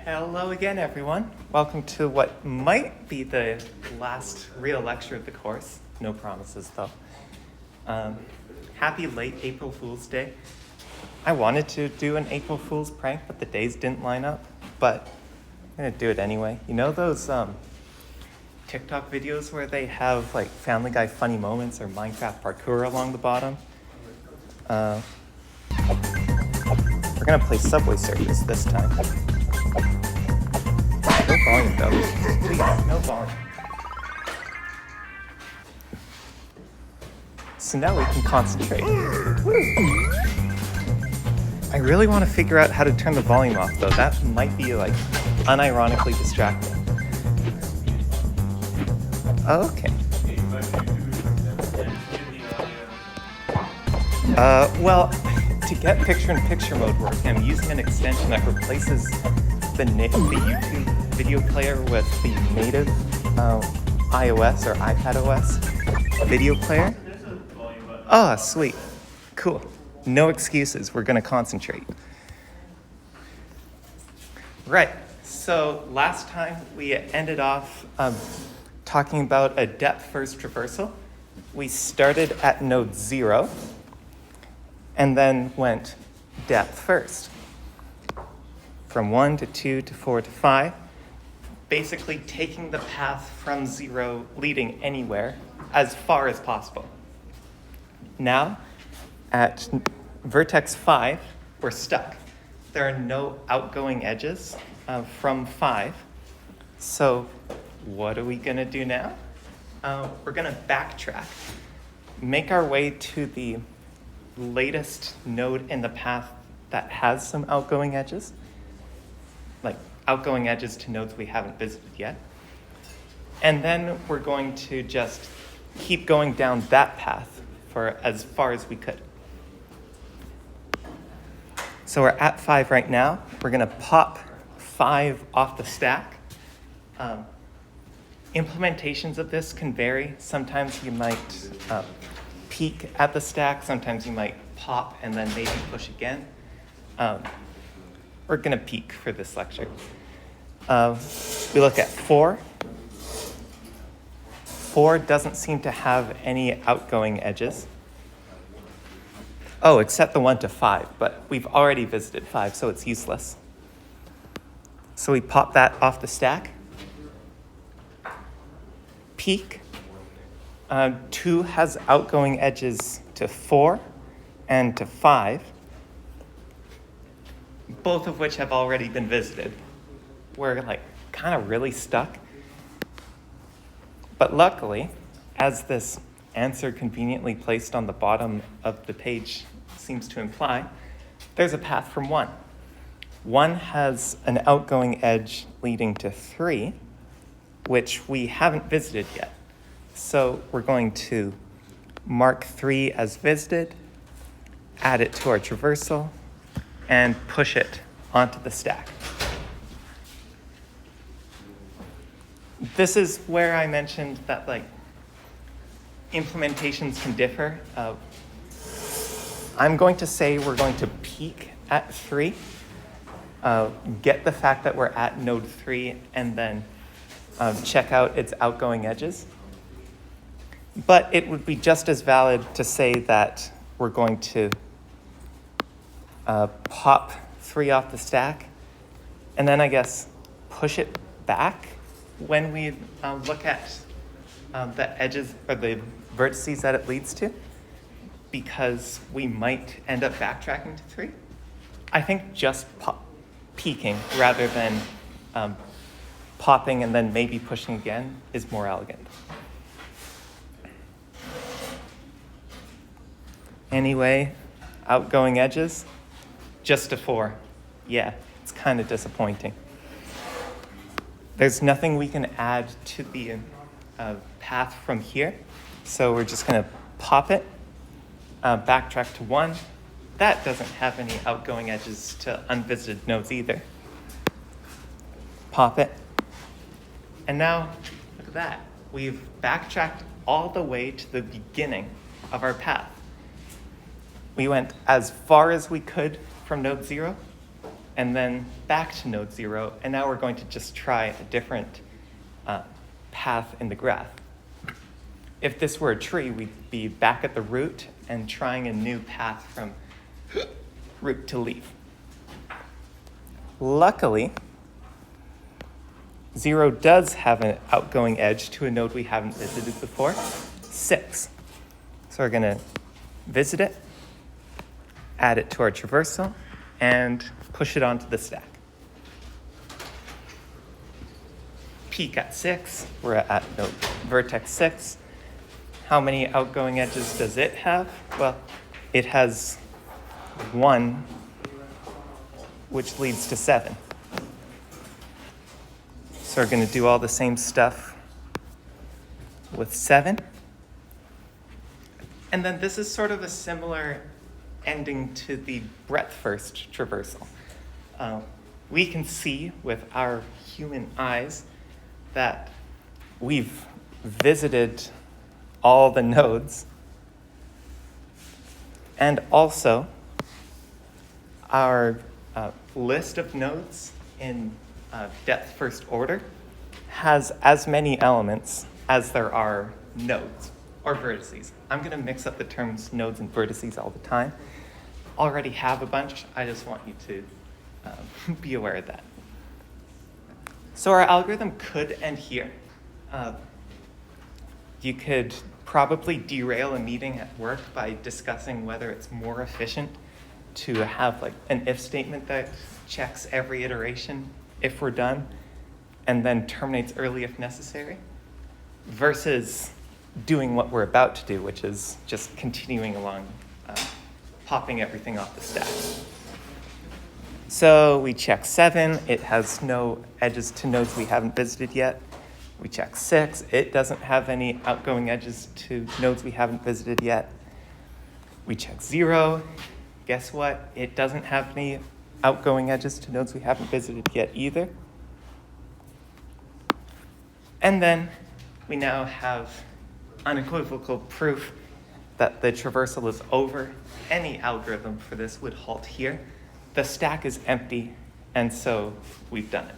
Hello again, everyone. Welcome to what might be the last real lecture of the course. No promises, though. Happy late April Fool's Day. I wanted to do an April Fool's prank, but the days didn't line up. But I'm going to do it anyway. You know those TikTok videos where they have like Family Guy funny moments or Minecraft parkour along the bottom? We're going to play Subway Surfers this time. No volume, though. Please, no volume. So now we can concentrate. I really want to figure out how to turn the volume off, though. That might be, like, unironically distracting. Okay. Well, to get picture-in-picture mode working, I'm using an extension that replaces the YouTube video player with the native iOS or iPadOS video player. Oh, sweet. Cool. No excuses. We're going to concentrate. Right. So last time we ended off talking about a depth-first traversal. We started at node 0 and then went depth first. From 1 to 2 to 4 to 5, basically taking the path from 0 leading anywhere as far as possible. Now, at vertex 5, we're stuck. There are no outgoing edges from 5. So what are we going to do now? We're going to backtrack, make our way to the latest node in the path that has some outgoing edges, like outgoing edges to nodes we haven't visited yet. And then we're going to just keep going down that path for as far as we could. So we're at 5 right now. We're going to pop 5 off the stack. Implementations of this can vary. Sometimes you might peek at the stack. Sometimes you might pop and then maybe push again. We're going to peek for this lecture. We look at 4. 4 doesn't seem to have any outgoing edges. Oh, except the 1 to 5, but we've already visited 5, so it's useless. So we pop that off the stack. Peek. 2 has outgoing edges to 4 and to 5, both of which have already been visited. We're like kind of really stuck. But luckily, as this answer conveniently placed on the bottom of the page seems to imply, there's a path from 1. 1 has an outgoing edge leading to 3, which we haven't visited yet. So we're going to mark 3 as visited, add it to our traversal, and push it onto the stack. This is where I mentioned that like implementations can differ. I'm going to say we're going to peek at 3, get the fact that we're at node 3, and then check out its outgoing edges. But it would be just as valid to say that we're going to pop 3 off the stack, and then I guess push it back when we look at the edges or the vertices that it leads to, because we might end up backtracking to 3. I think just peeking rather than popping and then maybe pushing again is more elegant. Anyway, outgoing edges, just a 4. Yeah, it's kind of disappointing. There's nothing we can add to the path from here, so we're just going to pop it, backtrack to 1. That doesn't have any outgoing edges to unvisited nodes either. Pop it. And now, look at that. We've backtracked all the way to the beginning of our path. We went as far as we could from node 0, and then back to node 0, and now we're going to just try a different path in the graph. If this were a tree, we'd be back at the root and trying a new path from root to leaf. Luckily, 0 does have an outgoing edge to a node we haven't visited before, 6. So we're going to visit it, add it to our traversal, and push it onto the stack. Peak at 6, we're at node vertex 6. How many outgoing edges does it have? Well, it has 1, which leads to 7. So we're going to do all the same stuff with 7. And then this is sort of a similar ending to the breadth first traversal. We can see with our human eyes that we've visited all the nodes, and also our list of nodes in depth first order has as many elements as there are nodes or vertices. I'm going to mix up the terms nodes and vertices all the time. Already have a bunch. I just want you to be aware of that. So our algorithm could end here. You could probably derail a meeting at work by discussing whether it's more efficient to have like an if statement that checks every iteration if we're done and then terminates early if necessary, versus doing what we're about to do, which is just continuing along, popping everything off the stack. So we check 7. It has no edges to nodes we haven't visited yet. We check 6. It doesn't have any outgoing edges to nodes we haven't visited yet. We check 0. Guess what? It doesn't have any outgoing edges to nodes we haven't visited yet either. And then we now have unequivocal proof that the traversal is over. Any algorithm for this would halt here. The stack is empty, and so we've done it.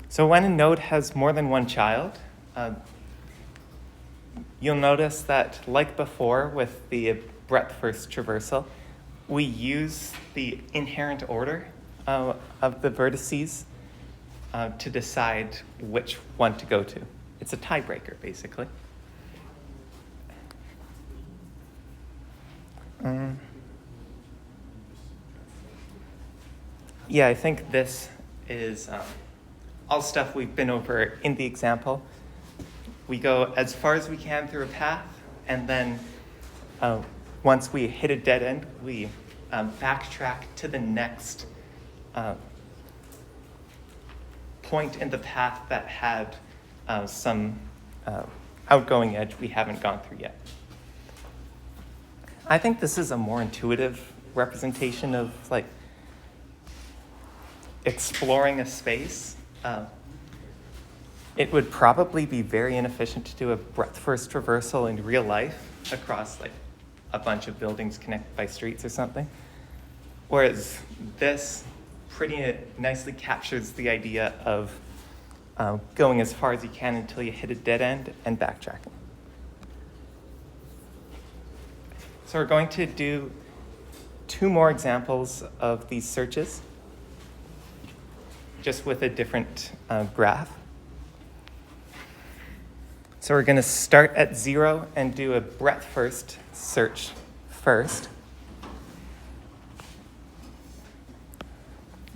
So when a node has more than one child, you'll notice that, like before with the breadth first traversal, we use the inherent order of the vertices to decide which one to go to. It's a tiebreaker, basically. Yeah, I think this is all stuff we've been over in the example. We go as far as we can through a path, and then once we hit a dead end, we backtrack to the next point in the path that had some outgoing edge we haven't gone through yet. I think this is a more intuitive representation of like exploring a space. It would probably be very inefficient to do a breadth first traversal in real life across like a bunch of buildings connected by streets or something. Whereas this pretty nicely captures the idea of going as far as you can until you hit a dead end and backtracking. So we're going to do 2 more examples of these searches, just with a different graph. So we're going to start at 0 and do a breadth first search first.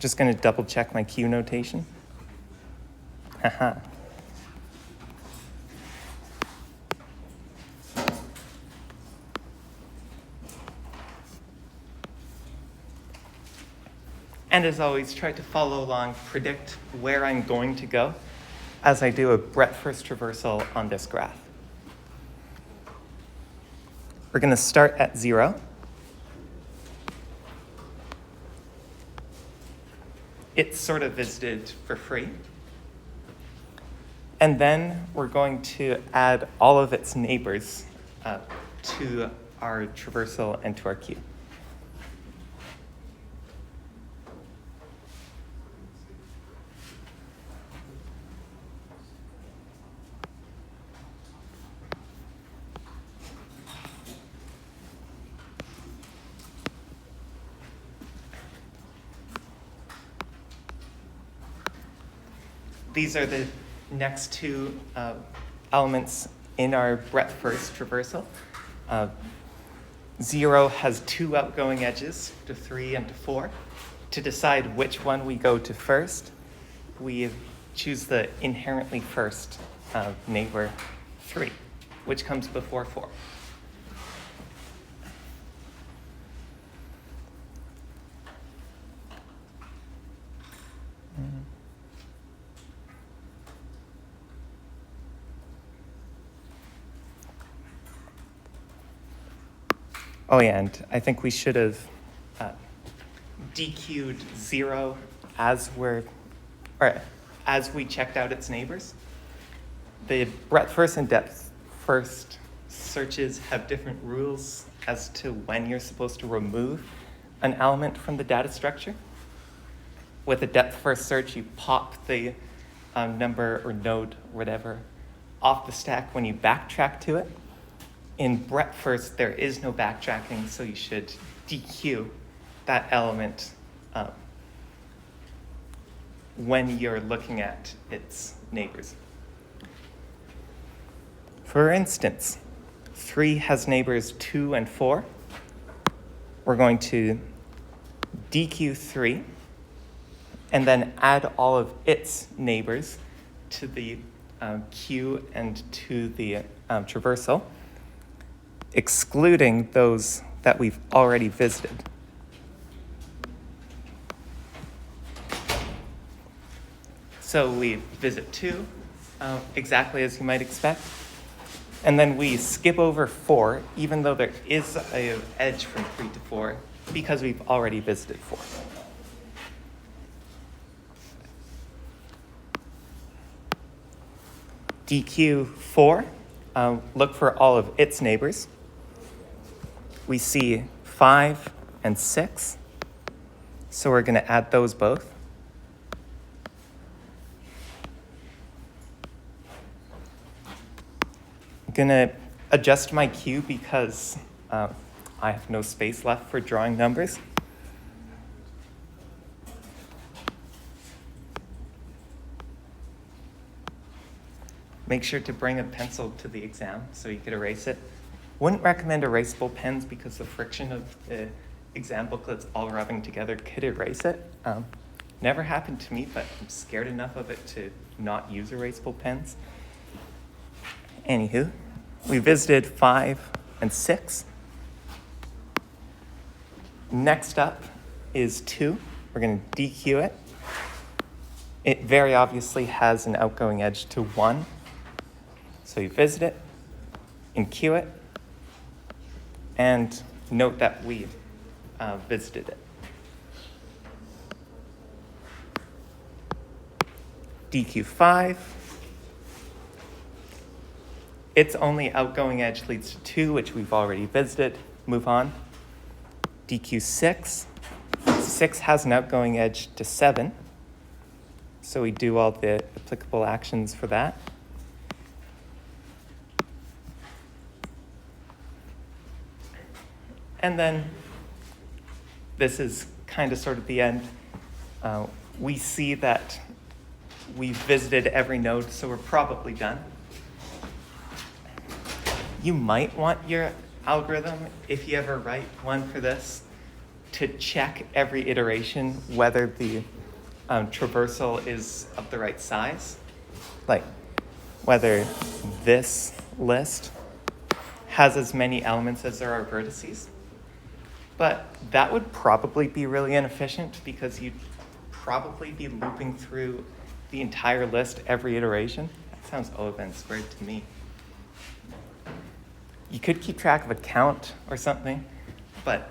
Just going to double check my Q notation. Haha. And as always, try to follow along, predict where I'm going to go as I do a breadth first traversal on this graph. We're going to start at 0. It's sort of visited for free. And then we're going to add all of its neighbors to our traversal and to our queue. These are the next two elements in our breadth first traversal. 0 has two outgoing edges, to 3 and to 4. To decide which one we go to first, we choose the inherently first neighbor 3, which comes before 4. Oh yeah, and I think we should have DQ'd 0 as we checked out its neighbors. The breadth first and depth first searches have different rules as to when you're supposed to remove an element from the data structure. With a depth first search, you pop the number or node, whatever, off the stack when you backtrack to it. In breadth first, there is no backtracking, so you should DQ that element when you're looking at its neighbors. For instance, 3 has neighbors 2 and 4. We're going to DQ 3 and then add all of its neighbors to the queue and to the traversal, excluding those that we've already visited. So we visit 2, exactly as you might expect. And then we skip over 4, even though there is an edge from 3 to 4, because we've already visited 4. DQ 4, look for all of its neighbors. We see 5 and 6, so we're going to add those both. I'm going to adjust my queue because I have no space left for drawing numbers. Make sure to bring a pencil to the exam so you could erase it. Wouldn't recommend erasable pens because the friction of the exam booklets all rubbing together could erase it. Never happened to me, but I'm scared enough of it to not use erasable pens. Anywho, we visited 5 and 6. Next up is 2. We're going to DQ it. It very obviously has an outgoing edge to 1. So you visit it, and queue it, and note that we visited it. DQ5. Its only outgoing edge leads to 2, which we've already visited. Move on. DQ6. 6 has an outgoing edge to 7. So we do all the applicable actions for that. And then this is kind of sort of the end. We see that we've visited every node, so we're probably done. You might want your algorithm, if you ever write one for this, to check every iteration whether the traversal is of the right size. Like whether this list has as many elements as there are vertices. But that would probably be really inefficient because you'd probably be looping through the entire list every iteration. That sounds O of n squared to me. You could keep track of a count or something, but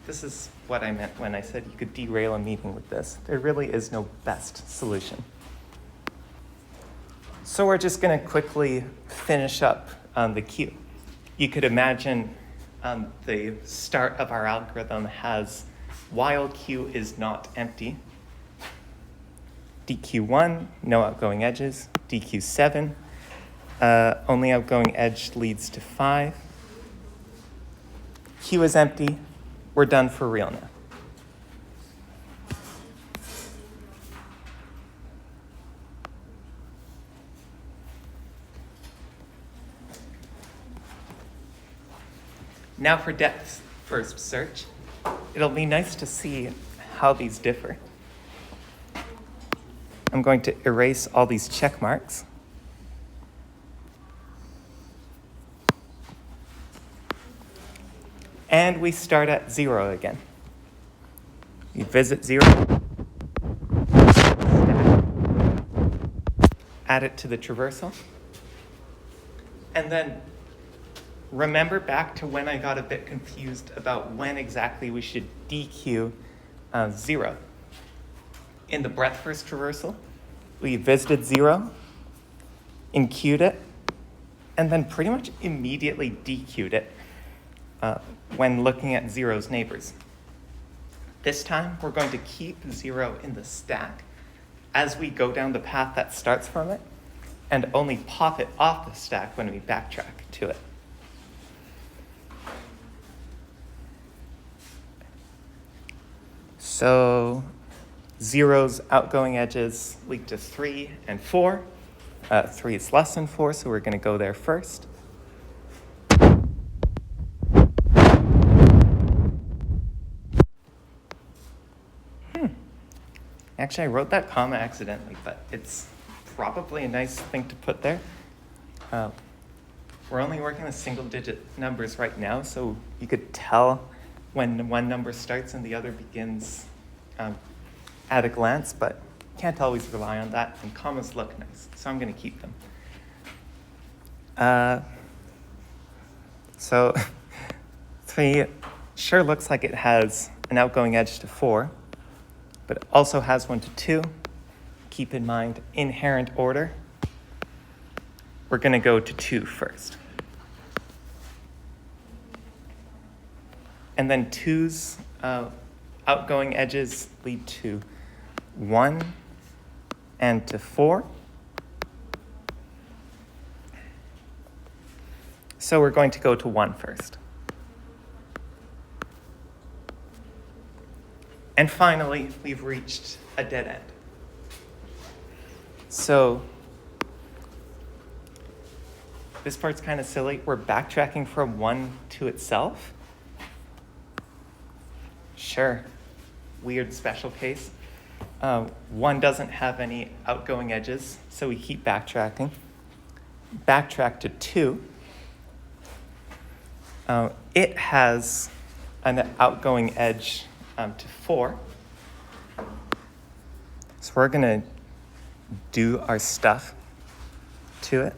this is what I meant when I said you could derail a meeting with this. There really is no best solution. So we're just going to quickly finish up the queue. you could imagine the start of our algorithm has while Q is not empty. DQ1, no outgoing edges. DQ7, only outgoing edge leads to 5. Q is empty. We're done for real now. Now for depth first search. It'll be nice to see how these differ. I'm going to erase all these check marks. And we start at 0 again. We visit 0. Add it to the traversal. And then remember back to when I got a bit confused about when exactly we should DQ 0. In the breadth first traversal, we visited 0, enqueued it, and then pretty much immediately DQ'd it when looking at 0's neighbors. This time, we're going to keep 0 in the stack as we go down the path that starts from it, and only pop it off the stack when we backtrack to it. So 0's outgoing edges lead to 3 and 4. 3 is less than 4, so we're going to go there first. Actually, I wrote that comma accidentally, but it's probably a nice thing to put there. We're only working with single-digit numbers right now, so you could tell when one number starts and the other begins at a glance, but can't always rely on that, and commas look nice, so I'm going to keep them. So 3 sure looks like it has an outgoing edge to 4, but it also has one to 2. Keep in mind, inherent order. We're going to go to 2 first. And then 2's outgoing edges lead to 1 and to 4. So we're going to go to 1 first. And finally, we've reached a dead end. So this part's kind of silly. We're backtracking from 1 to itself. Sure, weird special case. 1 doesn't have any outgoing edges, so we keep backtracking. Backtrack to 2. It has an outgoing edge to 4. So we're going to do our stuff to it.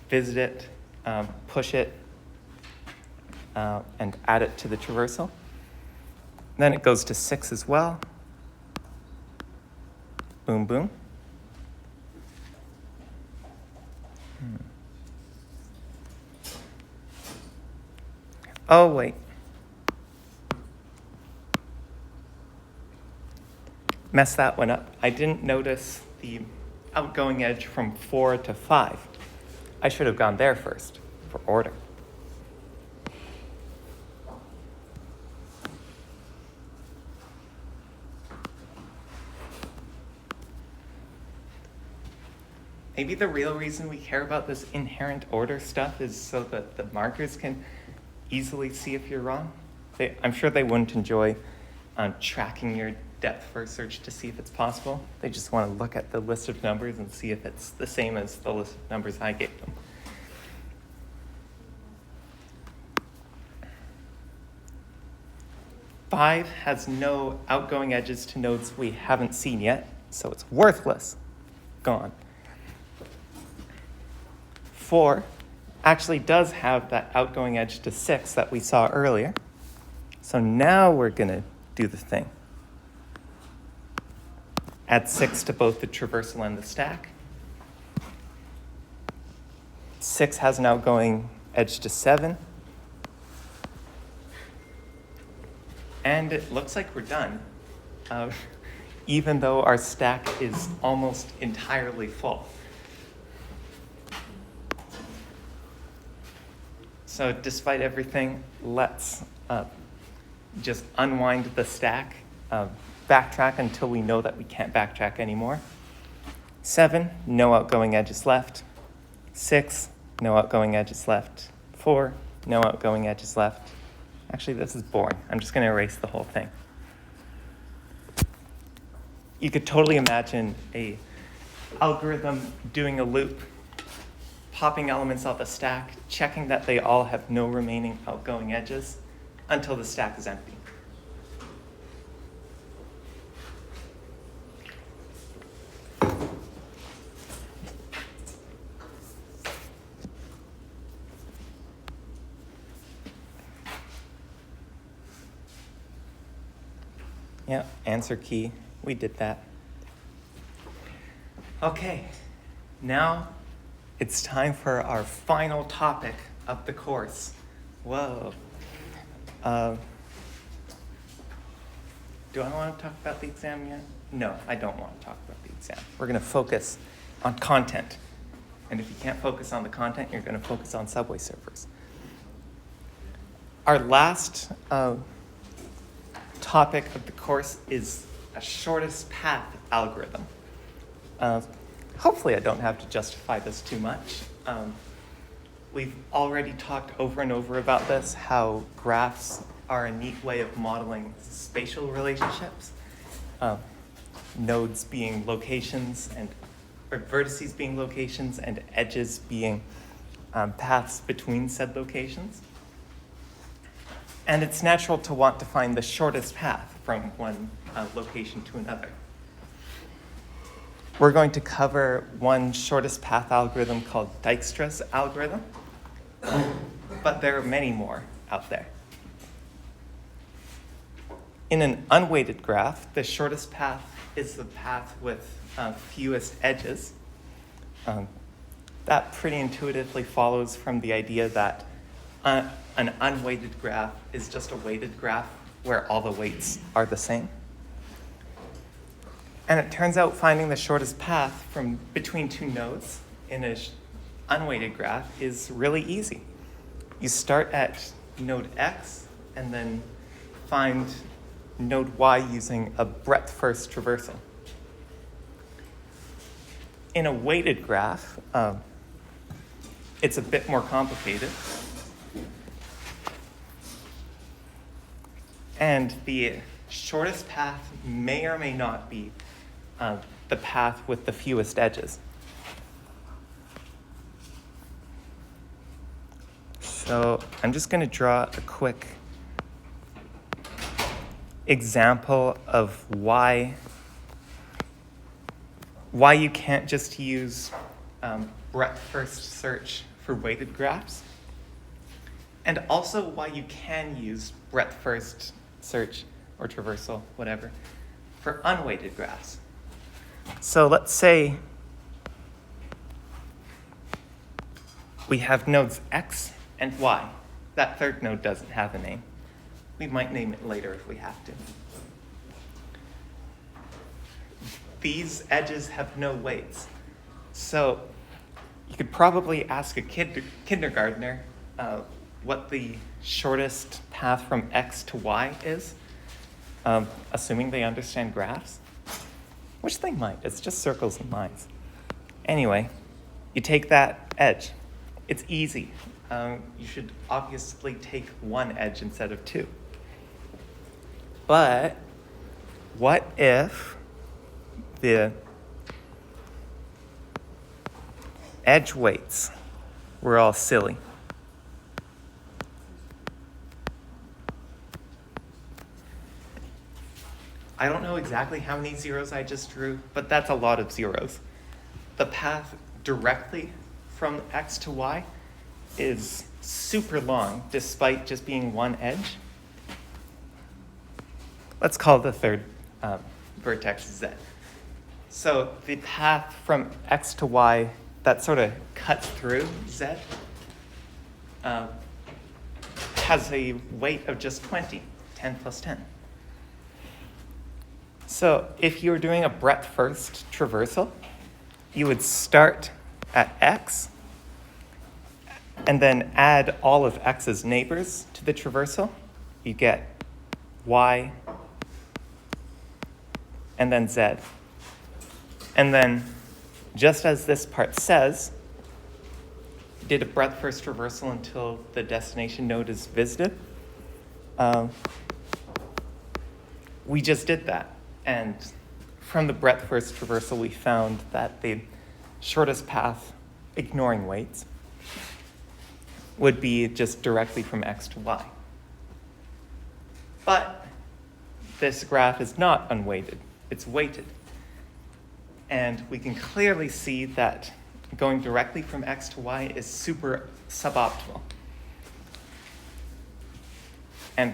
Visit it, push it, and add it to the traversal. Then it goes to 6 as well. Boom, boom. Oh, wait. Messed that one up. I didn't notice the outgoing edge from 4 to 5. I should have gone there first for order. Maybe the real reason we care about this inherent order stuff is so that the markers can easily see if you're wrong. I'm sure they wouldn't enjoy tracking your depth first search to see if it's possible. They just want to look at the list of numbers and see if it's the same as the list of numbers I gave them. Five has no outgoing edges to nodes we haven't seen yet, so it's worthless. Gone. 4 actually does have that outgoing edge to 6 that we saw earlier. So now we're going to do the thing. Add 6 to both the traversal and the stack. 6 has an outgoing edge to 7. And it looks like we're done, even though our stack is almost entirely full. So despite everything, let's just unwind the stack, backtrack until we know that we can't backtrack anymore. 7, no outgoing edges left. 6, no outgoing edges left. 4, no outgoing edges left. Actually, this is boring. I'm just going to erase the whole thing. You could totally imagine a algorithm doing a loop, popping elements off the stack, checking that they all have no remaining outgoing edges until the stack is empty. Yeah, answer key. We did that. Okay, now it's time for our final topic of the course. Whoa. Do I want to talk about the exam yet? No, I don't want to talk about the exam. We're going to focus on content. And if you can't focus on the content, you're going to focus on Subway servers. Our last topic of the course is a shortest path algorithm. Hopefully I don't have to justify this too much. We've already talked over and over about this, how graphs are a neat way of modeling spatial relationships, nodes being locations or vertices being locations and edges being paths between said locations. And it's natural to want to find the shortest path from one location to another. We're going to cover one shortest path algorithm called Dijkstra's algorithm, but there are many more out there. In an unweighted graph, the shortest path is the path with fewest edges. That pretty intuitively follows from the idea that an unweighted graph is just a weighted graph where all the weights are the same. And it turns out finding the shortest path from between two nodes in an unweighted graph is really easy. You start at node X and then find node Y using a breadth-first traversal. In a weighted graph, it's a bit more complicated. And the shortest path may or may not be the path with the fewest edges. So I'm just going to draw a quick example of why you can't just use breadth-first search for weighted graphs, and also why you can use breadth-first search or traversal, whatever, for unweighted graphs. So let's say we have nodes X and Y. That third node doesn't have a name. We might name it later if we have to. These edges have no weights. So you could probably ask a kindergartner what the shortest path from X to Y is, assuming they understand graphs, which they might. It's just circles and lines. Anyway, you take that edge. It's easy. You should obviously take one edge instead of two. But what if the edge weights were all silly? I don't know exactly how many zeros I just drew, but that's a lot of zeros. The path directly from X to Y is super long, despite just being one edge. Let's call the third vertex Z. So the path from X to Y that sort of cuts through Z has a weight of just 20, 10 plus 10. So if you were doing a breadth-first traversal, you would start at X and then add all of X's neighbors to the traversal. You get Y and then Z. And then, just as this part says, did a breadth-first traversal until the destination node is visited. We just did that. And from the breadth-first traversal, we found that the shortest path, ignoring weights, would be just directly from X to Y. But this graph is not unweighted, it's weighted. And we can clearly see that going directly from X to Y is super suboptimal. And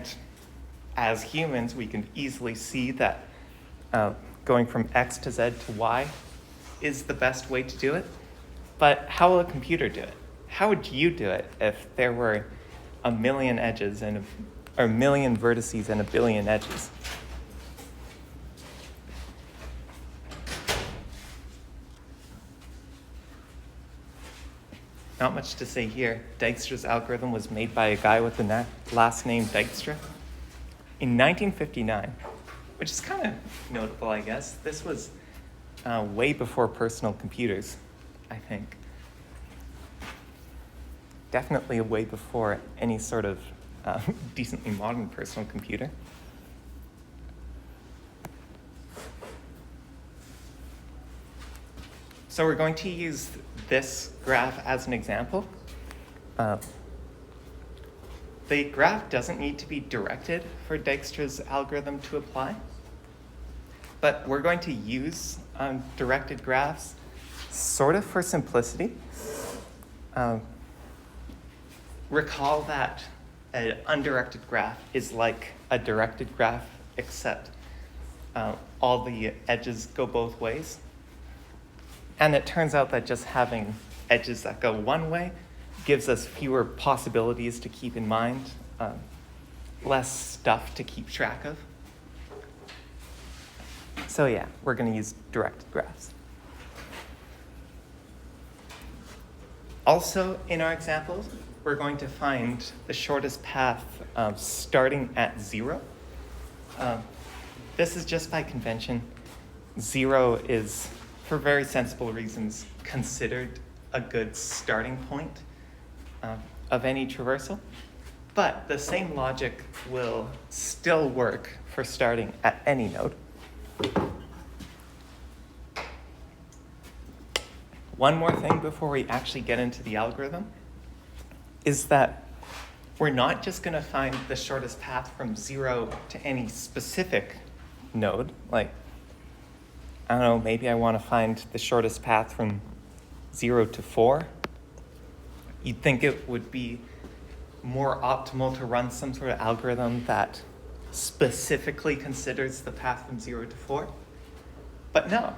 as humans, we can easily see that going from X to Z to Y is the best way to do it. But how will a computer do it? How would you do it if there were a million edges and or a million vertices and a billion edges? Not much to say here. Dijkstra's algorithm was made by a guy with the last name Dijkstra in 1959, which is kind of notable, I guess. This was way before personal computers, I think. Definitely way before any sort of decently modern personal computer. So we're going to use this graph as an example. The graph doesn't need to be directed for Dijkstra's algorithm to apply, but we're going to use directed graphs sort of for simplicity. Recall that an undirected graph is like a directed graph, except all the edges go both ways. And it turns out that just having edges that go one way gives us fewer possibilities to keep in mind, less stuff to keep track of. So yeah, we're going to use directed graphs. Also, in our examples, we're going to find the shortest path starting at 0. This is just by convention. 0 is, for very sensible reasons, considered a good starting point of any traversal. But the same logic will still work for starting at any node. One more thing before we actually get into the algorithm is that we're not just going to find the shortest path from 0 to any specific node. Like, I don't know, maybe I want to find the shortest path from 0 to 4. You'd think it would be more optimal to run some sort of algorithm that specifically considers the path from 0 to 4. But no,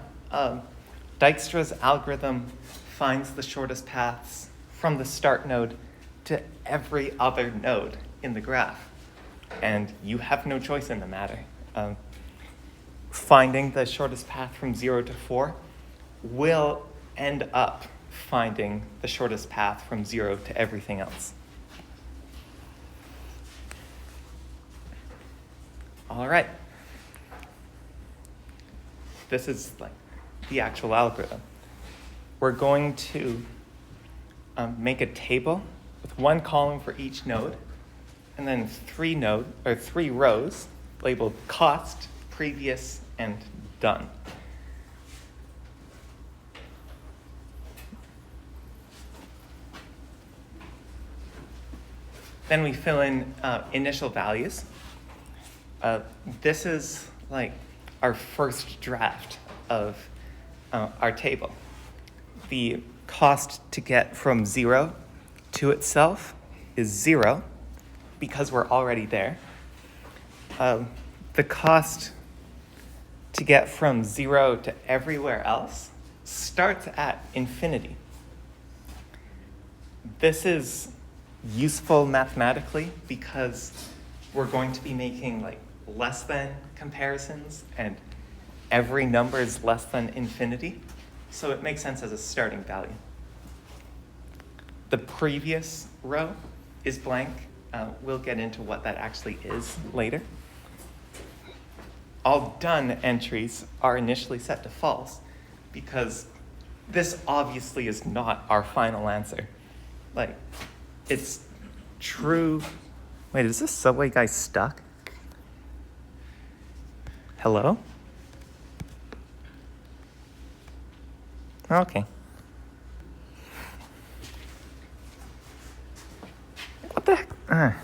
Dijkstra's algorithm finds the shortest paths from the start node to every other node in the graph. And you have no choice in the matter. Finding the shortest path from 0 to 4 will end up finding the shortest path from 0 to everything else. All right. This is like the actual algorithm. We're going to make a table with one column for each node, and then three rows labeled cost, previous, and done. Then we fill in initial values. This is like our first draft of our table. The cost to get from 0 to itself is 0 because we're already there. The cost to get from 0 to everywhere else starts at infinity This is useful mathematically because we're going to be making like less than comparisons, and every number is less than infinity. So it makes sense as a starting value. The previous row is blank. We'll get into what that actually is later. All done entries are initially set to false because this obviously is not our final answer. Like, it's true. Wait, is this subway guy stuck? Hello? Okay. What the heck?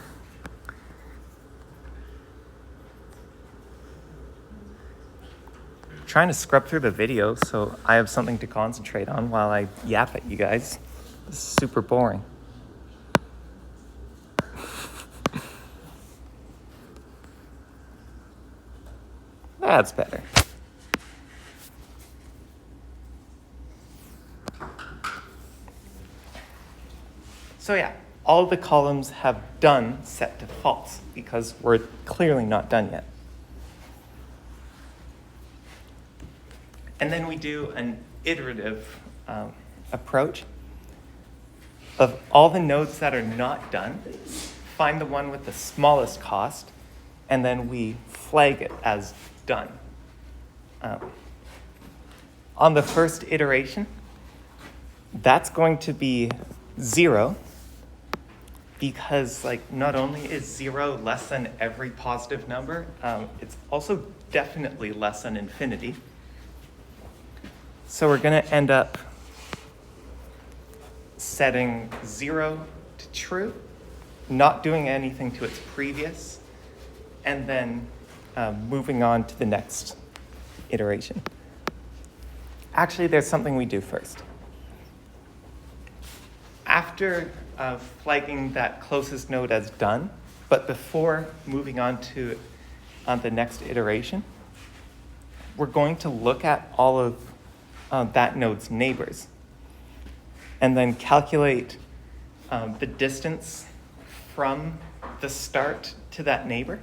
Trying to scrub through the video so I have something to concentrate on while I yap at you guys. This is super boring. That's better. So yeah, all the columns have done set to false because we're clearly not done yet. And then we do an iterative approach of all the nodes that are not done, find the one with the smallest cost, and then we flag it as done. On the first iteration, that's going to be 0 because like not only is 0 less than every positive number, it's also definitely less than infinity. So we're going to end up setting 0 to true, not doing anything to its previous, and then moving on to the next iteration. Actually, there's something we do first. After flagging that closest node as done, but before moving on to the next iteration, we're going to look at all of that node's neighbors and then calculate the distance from the start to that neighbor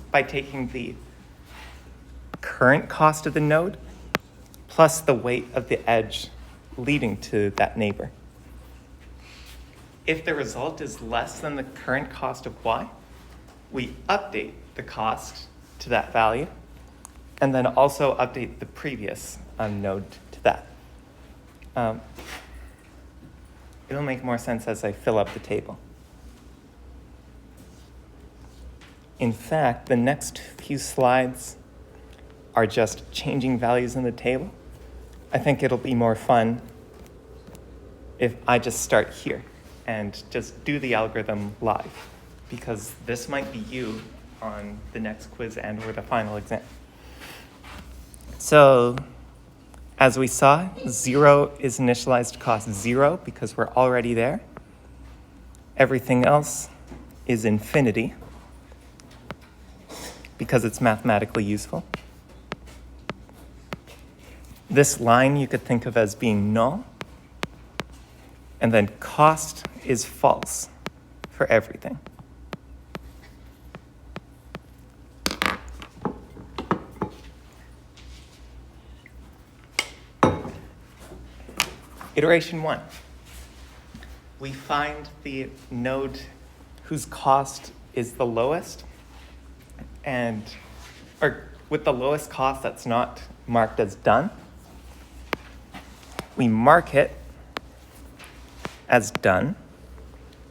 by taking the current cost of the node plus the weight of the edge leading to that neighbor. If the result is less than the current cost of y, we update the cost to that value and then also update the previous node to that. It'll make more sense as I fill up the table. In fact, the next few slides are just changing values in the table. I think it'll be more fun if I just start here and just do the algorithm live, because this might be you on the next quiz and or the final exam. So, as we saw, 0 is initialized to cost 0 because we're already there. Everything else is infinity because it's mathematically useful. This line you could think of as being null. And then cost is false for everything. Iteration 1. We find the node whose cost is the lowest, or with the lowest cost that's not marked as done. We mark it as done,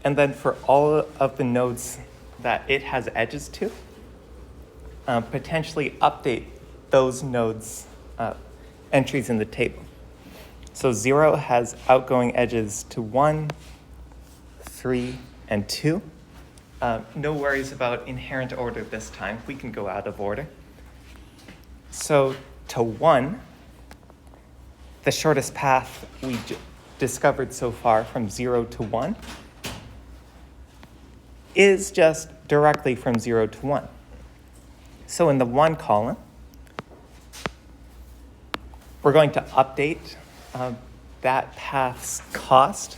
and then for all of the nodes that it has edges to, potentially update those nodes' entries in the table. So 0 has outgoing edges to 1, 3, and 2. No worries about inherent order this time. We can go out of order. So to 1, the shortest path we discovered so far from 0 to 1 is just directly from 0 to 1. So in the 1 column, we're going to update that path's cost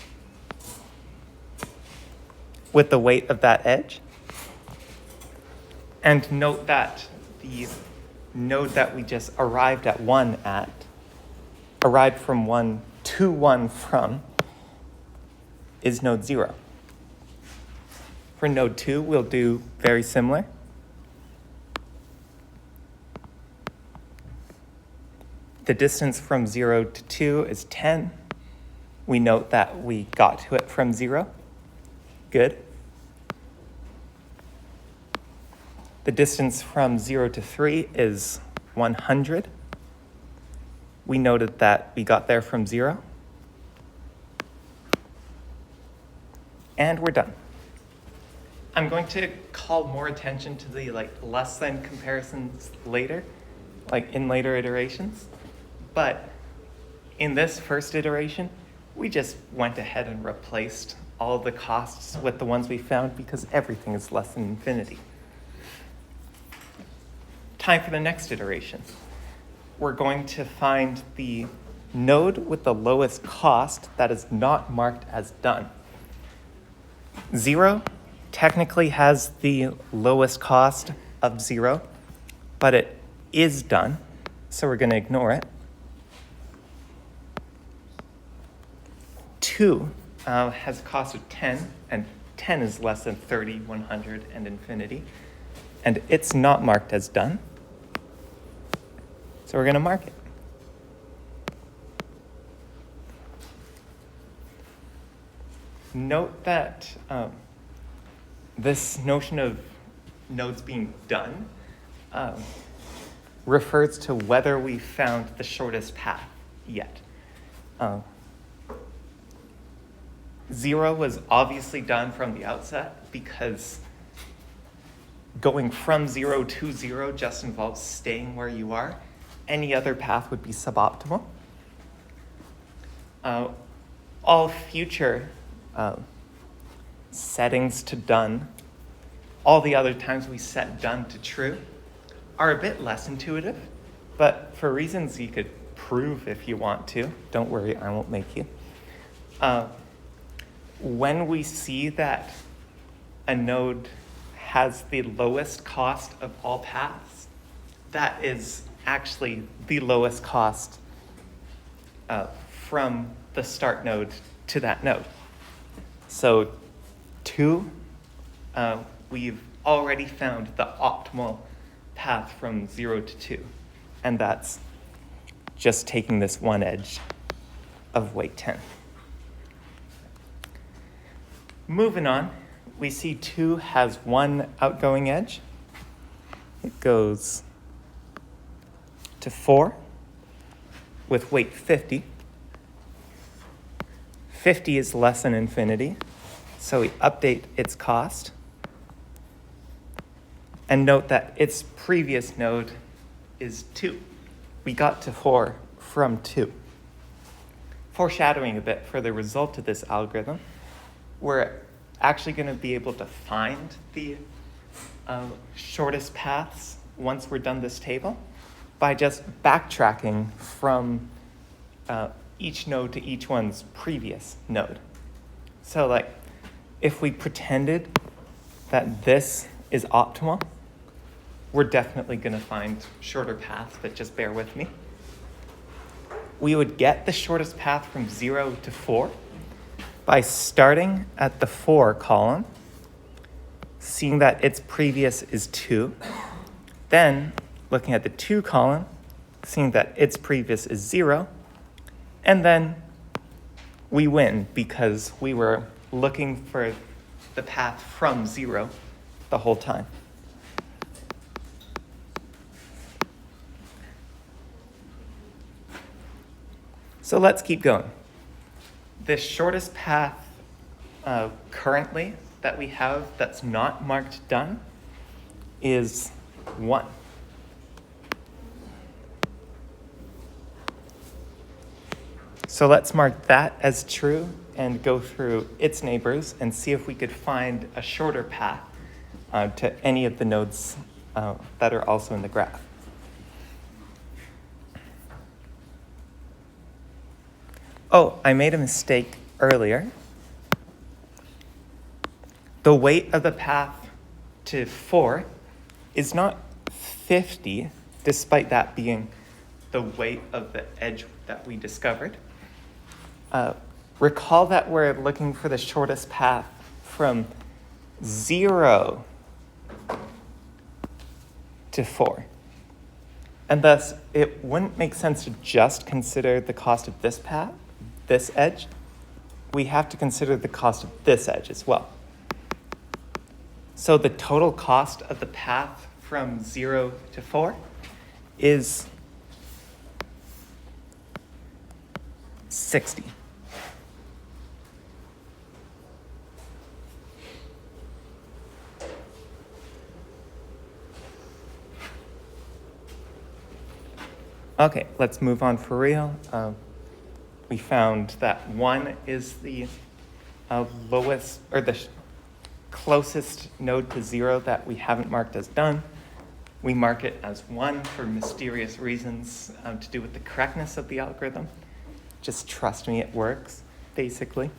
with the weight of that edge. And note that the node that we just arrived from 1 to 1 from, is node 0. For node 2, we'll do very similar. The distance from 0 to 2 is 10. We note that we got to it from 0. Good. The distance from 0 to 3 is 100. We noted that we got there from 0. And we're done. I'm going to call more attention to the less than comparisons later, in later iterations. But in this first iteration, we just went ahead and replaced all of the costs with the ones we found because everything is less than infinity. Time for the next iteration. We're going to find the node with the lowest cost that is not marked as done. 0 technically has the lowest cost of 0, but it is done, so we're going to ignore it. 2 has a cost of 10, and 10 is less than 30, 100, and infinity, and it's not marked as done, so we're going to mark it. Note that this notion of nodes being done refers to whether we found the shortest path yet. 0 was obviously done from the outset because going from 0 to 0 just involves staying where you are. Any other path would be suboptimal. All future settings to done, all the other times we set done to true, are a bit less intuitive, but for reasons you could prove if you want to, don't worry, I won't make you. When we see that a node has the lowest cost of all paths, that is actually the lowest cost from the start node to that node. So 2, we've already found the optimal path from 0 to 2, and that's just taking this one edge of weight 10. Moving on, we see 2 has one outgoing edge. It goes to 4 with weight 50. 50 is less than infinity, so we update its cost. And note that its previous node is 2. We got to 4 from 2. Foreshadowing a bit for the result of this algorithm, we're actually going to be able to find the shortest paths once we're done this table by just backtracking from each node to each one's previous node. So if we pretended that this is optimal, we're definitely going to find shorter paths, but just bear with me. We would get the shortest path from 0 to 4 by starting at the 4 column, seeing that its previous is 2, then looking at the 2 column, seeing that its previous is 0, and then we win because we were looking for the path from 0 the whole time. So let's keep going. The shortest path currently that we have that's not marked done is 1. So let's mark that as true and go through its neighbors and see if we could find a shorter path to any of the nodes that are also in the graph. Oh, I made a mistake earlier. the weight of the path to 4 is not 50, despite that being the weight of the edge that we discovered. Recall that we're looking for the shortest path from 0 to 4. And thus, it wouldn't make sense to just consider the cost of this path, this edge. We have to consider the cost of this edge as well. So the total cost of the path from 0 to 4 is 60. Okay, let's move on for real. We found that 1 is the lowest, or the closest node to 0 that we haven't marked as done. We mark it as 1 for mysterious reasons to do with the correctness of the algorithm. Just trust me, it works, basically.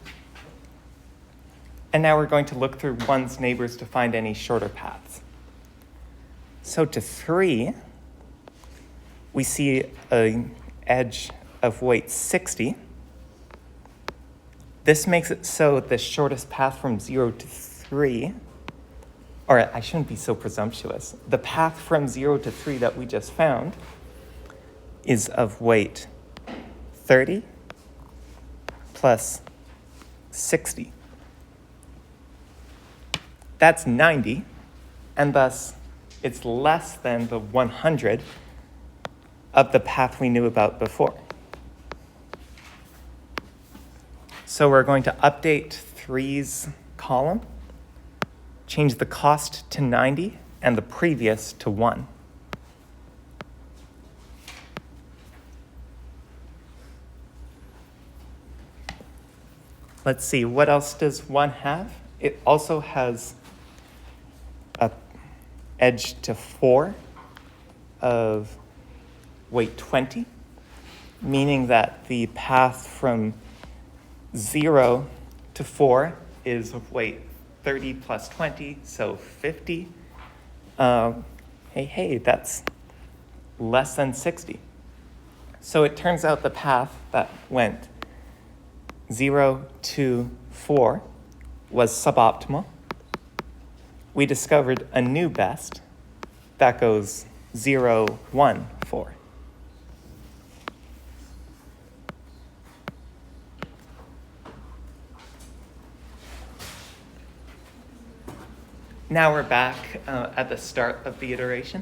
And now we're going to look through 1's neighbors to find any shorter paths. So to 3, we see an edge of weight 60. This makes it so the shortest path from 0 to 3, or I shouldn't be so presumptuous. The path from 0 to 3 that we just found is of weight 30 plus 60. That's 90, and thus it's less than the 100 of the path we knew about before. So we're going to update 3's column, change the cost to 90 and the previous to 1. Let's see, what else does 1 have? It also has an edge to 4 of weight 20, meaning that the path from 0 to 4 is of weight 30 plus 20, so 50. Hey, that's less than 60. So it turns out the path that went 0 to 4 was suboptimal. We discovered a new best that goes 0, 1, 4. Now we're back at the start of the iteration.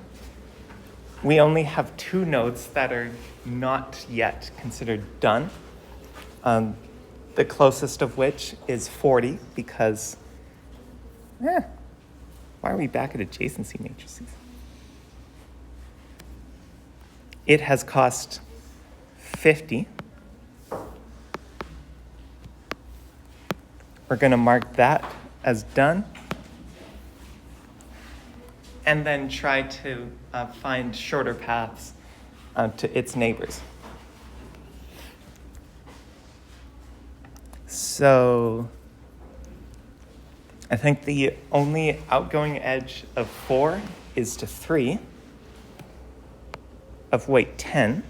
We only have 2 nodes that are not yet considered done. The closest of which is 40 because, why are we back at adjacency matrices? It has cost 50. We're going to mark that as done. And then try to find shorter paths to its neighbors. So I think the only outgoing edge of 4 is to 3 of weight 10.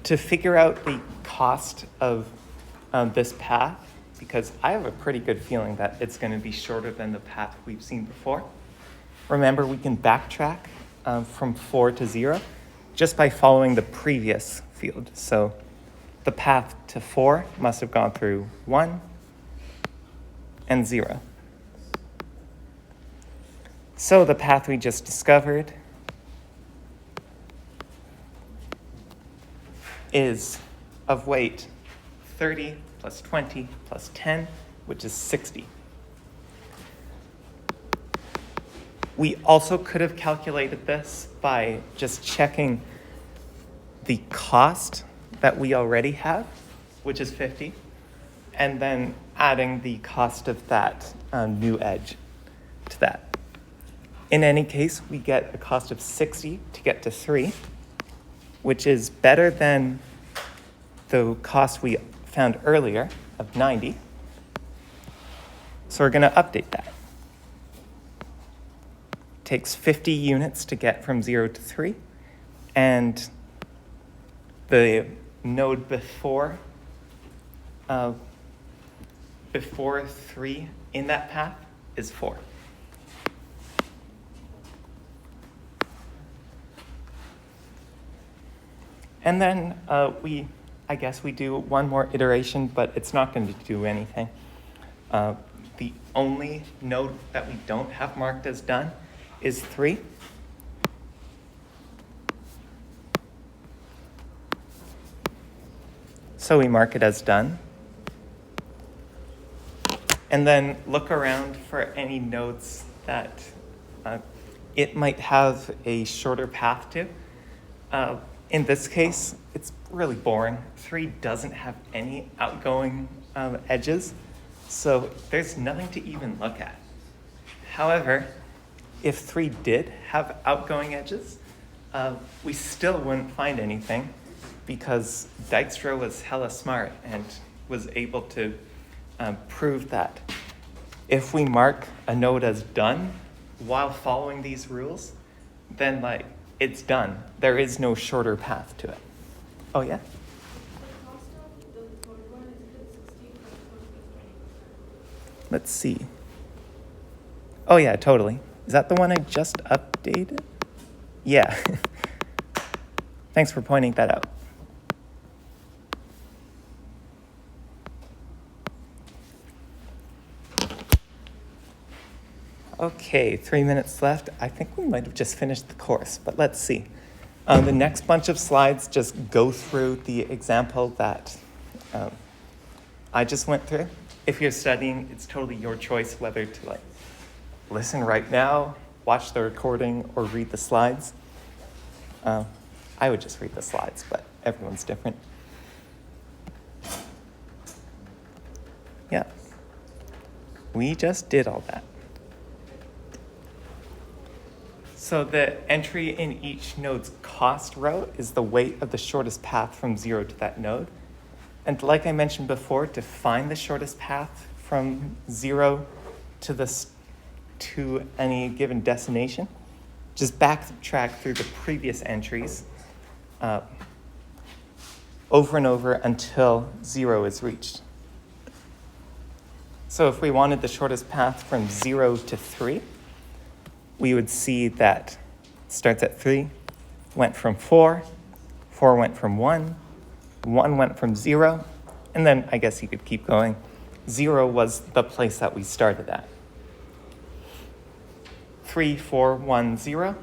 To figure out the cost of this path, because I have a pretty good feeling that it's going to be shorter than the path we've seen before. Remember, we can backtrack from 4 to 0 just by following the previous field. So the path to 4 must have gone through 1 and 0. So the path we just discovered is of weight 30 plus 20 plus 10, which is 60. We also could have calculated this by just checking the cost that we already have, which is 50, and then adding the cost of that new edge to that. In any case, we get a cost of 60 to get to 3, which is better than the cost we found earlier of 90. So we're going to update that. Takes 50 units to get from 0 to 3, and the node before 3 in that path is 4. And then I guess we do one more iteration, but it's not going to do anything. The only node that we don't have marked as done is 3. So we mark it as done. And then look around for any nodes that it might have a shorter path to. In this case, it's really boring. 3 doesn't have any outgoing edges, so there's nothing to even look at. However, if 3 did have outgoing edges, we still wouldn't find anything because Dijkstra was hella smart and was able to prove that if we mark a node as done while following these rules, then it's done. There is no shorter path to it. Oh, yeah? Let's see. Oh, yeah, totally. Is that the one I just updated? Yeah. Thanks for pointing that out. Okay, 3 minutes left. I think we might have just finished the course, but let's see. The next bunch of slides just go through the example that I just went through. If you're studying, it's totally your choice whether to listen right now, watch the recording, or read the slides. I would just read the slides, but everyone's different. Yeah, we just did all that. So the entry in each node's cost row is the weight of the shortest path from 0 to that node. And like I mentioned before, to find the shortest path from 0 to any given destination, just backtrack through the previous entries over and over until 0 is reached. So if we wanted the shortest path from 0 to 3, we would see that it starts at 3, went from 4, 4 went from 1, 1 went from 0, and then I guess you could keep going. 0 was the place that we started at. 3, 4, 1, 0.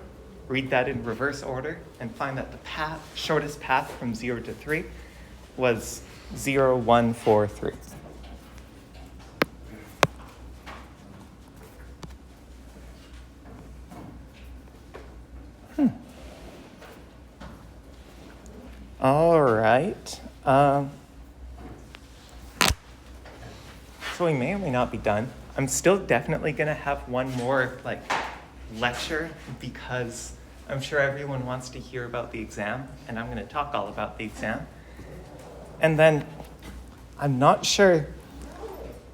Read that in reverse order and find that the shortest path from 0 to 3 was 0, 1, 4, 3. All right. So we may or may not be done. I'm still definitely going to have one more lecture because I'm sure everyone wants to hear about the exam, and I'm going to talk all about the exam. And then I'm not sure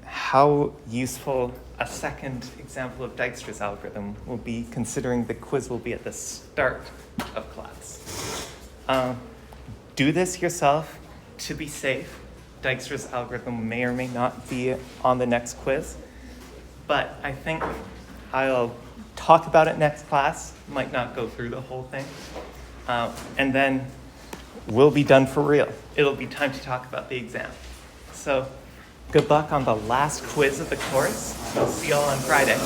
how useful a second example of Dijkstra's algorithm will be, considering the quiz will be at the start of class. Do this yourself to be safe. Dijkstra's algorithm may or may not be on the next quiz, but I think I'll talk about it next class, might not go through the whole thing, and then we'll be done for real. It'll be time to talk about the exam. So good luck on the last quiz of the course. I'll see you all on Friday.